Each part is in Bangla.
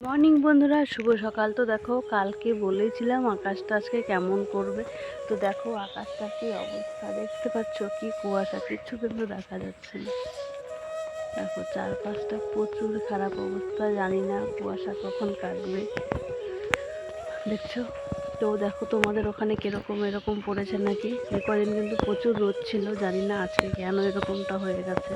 মর্নিং বন্ধুরা, শুভ সকাল। তো দেখো, কালকে বলেছিলাম আকাশটা আজকে কেমন করবে। তো দেখো আকাশটা কি অবস্থা, দেখতে পাচ্ছ কি কুয়াশা, কিচ্ছু কিন্তু দেখা যাচ্ছে না। দেখো চারপাশটা প্রচুর খারাপ অবস্থা, জানি না কুয়াশা কখন কাটবে, দেখছো তো। দেখো তোমাদের ওখানে কিরকম এরকম পড়েছে নাকি? এই কদিন কিন্তু প্রচুর রোদ ছিল, জানি না আজকে কেন এরকমটা হয়ে গেছে।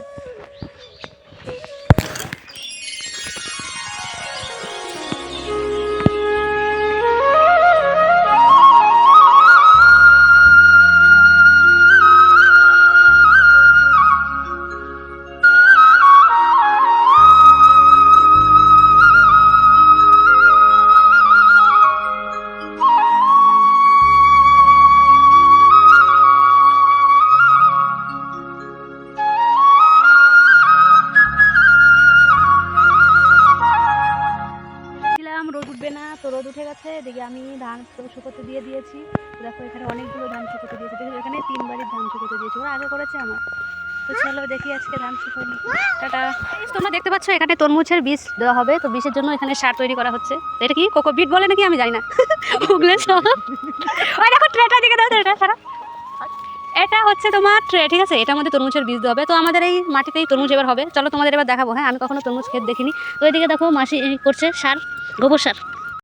রোদ উঠবে না, তো রোদ উঠে গেছে। দেখি আমি ধান শুকোতে দিয়ে দিয়েছি। দেখো এখানে অনেকগুলো ধান শুকোতে দিয়েছি, দেখি এখানে 3 বাড়ির ধান শুকোতে দিয়েছি, ওরা আগে করেছে আমার। তো চলো দেখি আজকে ধান শুকোই। টাটা। তোমরা দেখতে পাচ্ছ এখানে তরমুজের বীজ দেওয়া হবে, তো বীজের জন্য এখানে সার তৈরি করা হচ্ছে। এটা কি কোকো বিট বলে নাকি আমি জানি না। ওগুলো সব ওই দেখো ট্রেটা দিকে দাও, ট্রেটা সারা। এটা হচ্ছে তোমার ট্রে, ঠিক আছে? এটার মধ্যে তরমুজের বীজ দেওয়া হবে। তো আমাদের এই মাটিতেই তরমুজ এবার হবে। চলো তোমাদের এবার দেখাবো। হ্যাঁ, আমি কখনো তরমুজ ক্ষেত দেখিনি। তো এদিকে দেখো মাসি করছে সার, গোবর সার।